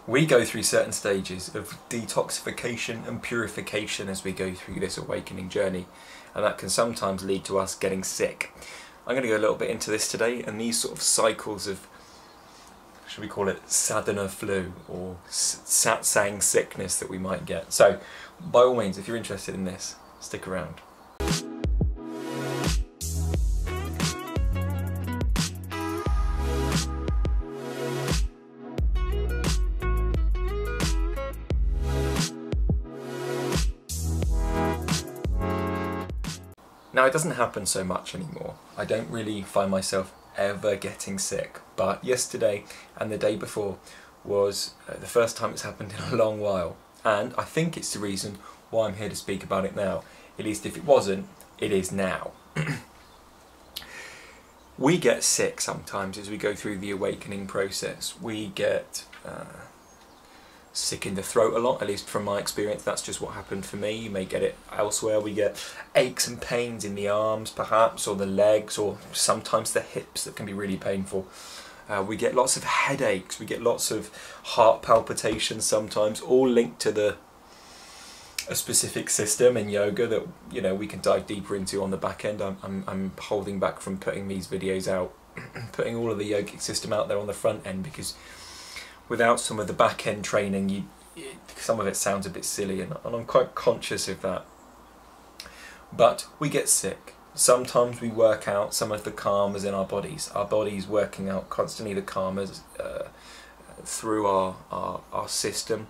We go through certain stages of detoxification and purification as we go through this awakening journey, and that can sometimes lead to us getting sick. I'm going to go a little bit into this today, and these sort of cycles of, should we call it sadhana flu or satsang sickness that we might get. So by all means, if you're interested in this, stick around. Now, it doesn't happen so much anymore. I don't really find myself ever getting sick, but yesterday and the day before was the first time it's happened in a long while, and I think it's the reason why I'm here to speak about it now. At least if it wasn't, it is now. We get sick sometimes as we go through the awakening process. We get sick in the throat a lot, at least from my experience. That's just what happened for me. You may get it elsewhere. We get aches and pains in the arms perhaps, or the legs, or sometimes the hips that can be really painful. We get lots of headaches, we get lots of heart palpitations sometimes, all linked to a specific system in yoga that, you know, we can dive deeper into on the back end. I'm holding back from putting these videos out, putting all of the yogic system out there on the front end, because without some of the back end training, some of it sounds a bit silly, and I'm quite conscious of that. But we get sick. Sometimes we work out some of the karmas in our bodies working out constantly the karmas through our system.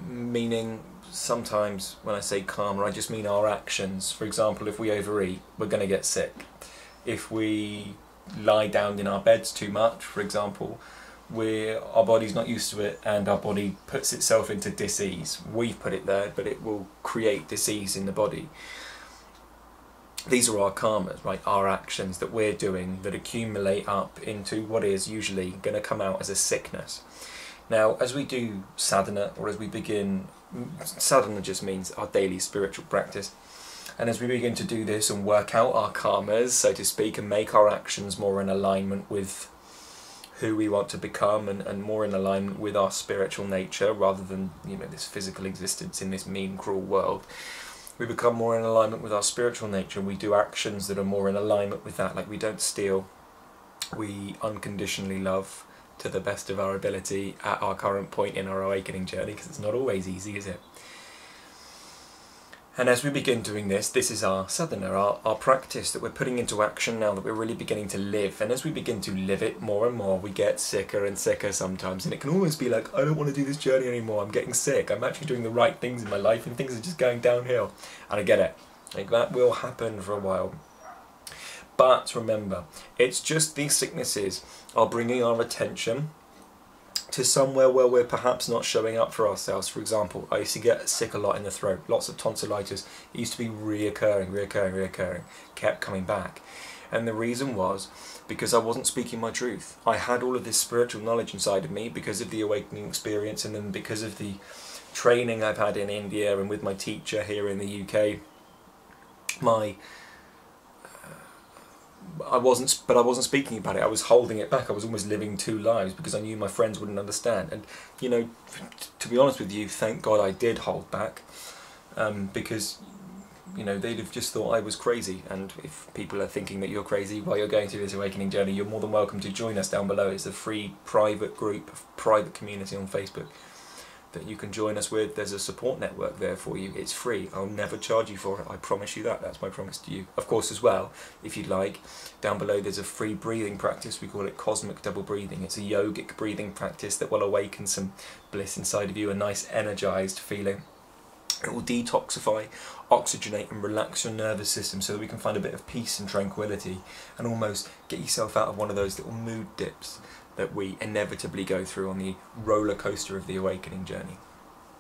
Meaning, sometimes when I say karma, I just mean our actions. For example, if we overeat, we're going to get sick. If we lie down in our beds too much, for example, our body's not used to it, and our body puts itself into disease. We've put it there, but it will create disease in the body. These are our karmas, right? Our actions that we're doing that accumulate up into what is usually going to come out as a sickness. Now, as we do sadhana, or as we begin, sadhana just means our daily spiritual practice, and as we begin to do this and work out our karmas, so to speak, and make our actions more in alignment with who we want to become, and more in alignment with our spiritual nature, rather than, you know, this physical existence in this mean, cruel world. We become more in alignment with our spiritual nature, and we do actions that are more in alignment with that. Like, we don't steal, we unconditionally love to the best of our ability at our current point in our awakening journey, because it's not always easy, is it? And as we begin doing this, this is our sadhana, our practice that we're putting into action now, that we're really beginning to live. And as we begin to live it more and more, we get sicker and sicker sometimes. And it can almost be like, I don't want to do this journey anymore, I'm getting sick, I'm actually doing the right things in my life and things are just going downhill. And I get it. Like, that will happen for a while. But remember, it's just these sicknesses are bringing our attention to somewhere where we're perhaps not showing up for ourselves. For example, I used to get sick a lot in the throat, lots of tonsillitis. It used to be reoccurring, kept coming back. And the reason was because I wasn't speaking my truth. I had all of this spiritual knowledge inside of me because of the awakening experience, and then because of the training I've had in India and with my teacher here in the UK. I wasn't speaking about it. I was holding it back. I was almost living two lives because I knew my friends wouldn't understand. And, you know, to be honest with you, thank God I did hold back, because, you know, they'd have just thought I was crazy. And if people are thinking that you're crazy while you're going through this awakening journey, you're more than welcome to join us down below. It's a free private group, private community on Facebook that you can join us with. There's a support network there for you. It's free. I'll never charge you for it. I promise you that. That's my promise to you. Of course, as well, if you'd like, down below there's a free breathing practice. We call it cosmic double breathing. It's a yogic breathing practice that will awaken some bliss inside of you, a nice energized feeling. It will detoxify, oxygenate and relax your nervous system so that we can find a bit of peace and tranquility, and almost get yourself out of one of those little mood dips that we inevitably go through on the roller coaster of the awakening journey.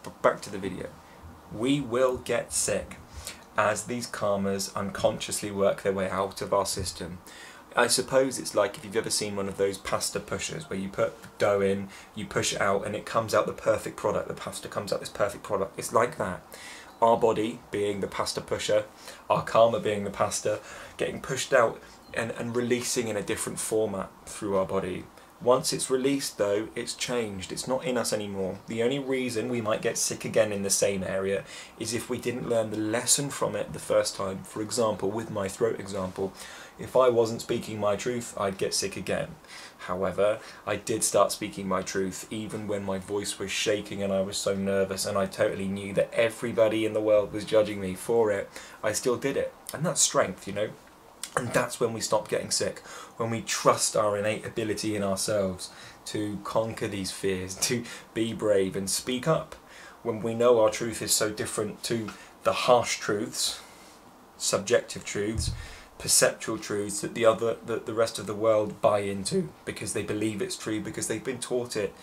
But back to the video. We will get sick as these karmas unconsciously work their way out of our system. I suppose it's like if you've ever seen one of those pasta pushers where you put dough in, you push it out and it comes out the perfect product. The pasta comes out this perfect product. It's like that. Our body being the pasta pusher, our karma being the pasta, getting pushed out and releasing in a different format through our body. Once it's released though, it's changed, it's not in us anymore. The only reason we might get sick again in the same area is if we didn't learn the lesson from it the first time. For example, with my throat example, if I wasn't speaking my truth, I'd get sick again. However, I did start speaking my truth even when my voice was shaking and I was so nervous and I totally knew that everybody in the world was judging me for it. I still did it, and that's strength, you know. And that's when we stop getting sick, when we trust our innate ability in ourselves to conquer these fears, to be brave and speak up. When we know our truth is so different to the harsh truths, subjective truths, perceptual truths that the rest of the world buy into because they believe it's true, because they've been taught it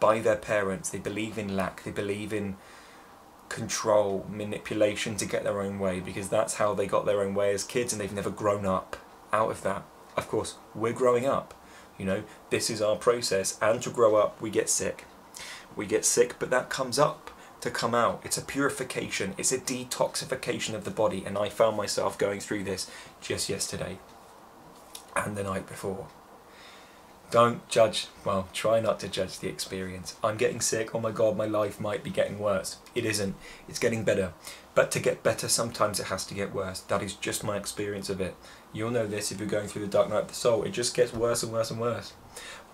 by their parents. They believe in lack, they believe in control, manipulation to get their own way, because that's how they got their own way as kids and they've never grown up out of that. Of course, we're growing up, you know, this is our process, and to grow up we get sick. We get sick, but that comes up to come out. It's a purification, it's a detoxification of the body, and I found myself going through this just yesterday and the night before. Don't judge, well, try not to judge the experience. I'm getting sick, oh my god, my life might be getting worse. It isn't, it's getting better. But to get better, sometimes it has to get worse. That is just my experience of it. You'll know this if you're going through the dark night of the soul. It just gets worse and worse and worse.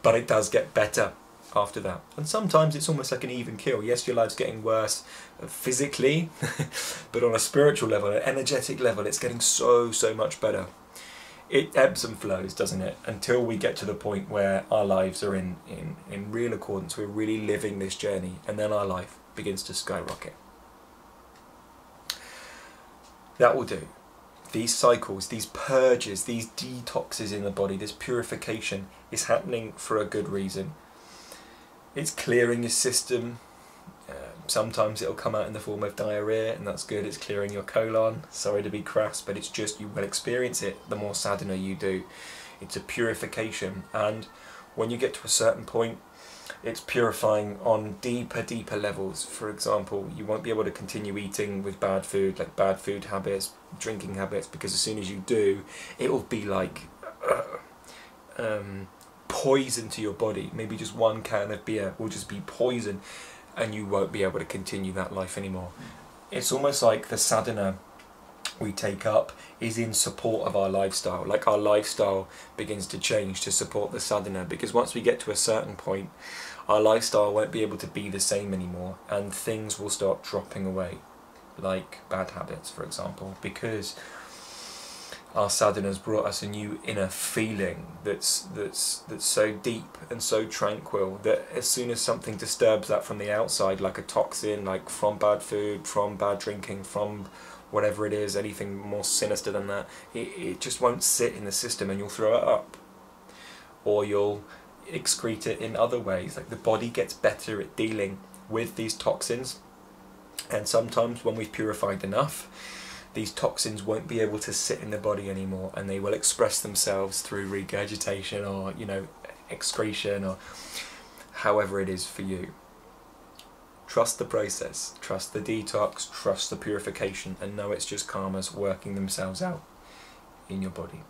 But it does get better after that. And sometimes it's almost like an even kill. Yes, your life's getting worse physically, but on a spiritual level, an energetic level, it's getting so much better. It ebbs and flows, doesn't it? Until we get to the point where our lives are in real accordance, we're really living this journey, and then our life begins to skyrocket. That will do. These cycles, these purges, these detoxes in the body, this purification is happening for a good reason. It's clearing your system. Sometimes it'll come out in the form of diarrhea, and that's good. It's clearing your colon. Sorry to be crass, but it's just, you will experience it the more sadhana you do. It's a purification, and when you get to a certain point, it's purifying on deeper levels. For example, you won't be able to continue eating with bad food, like bad food habits, drinking habits, because as soon as you do, it will be like poison to your body. Maybe just one can of beer will just be poison, and you won't be able to continue that life anymore. It's almost like the sadhana we take up is in support of our lifestyle. Like our lifestyle begins to change to support the sadhana, because once we get to a certain point, our lifestyle won't be able to be the same anymore, and things will start dropping away, like bad habits, for example, because our sadhana's brought us a new inner feeling that's so deep and so tranquil that as soon as something disturbs that from the outside, like a toxin, like from bad food, from bad drinking, from whatever it is, anything more sinister than that, it just won't sit in the system, and you'll throw it up, or you'll excrete it in other ways. Like the body gets better at dealing with these toxins, and sometimes when we've purified enough, these toxins won't be able to sit in the body anymore, and they will express themselves through regurgitation, or, you know, excretion, or however it is for you. Trust the process, trust the detox, trust the purification, and know it's just karmas working themselves out in your body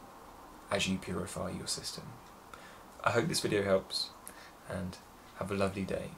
as you purify your system. I hope this video helps, and have a lovely day.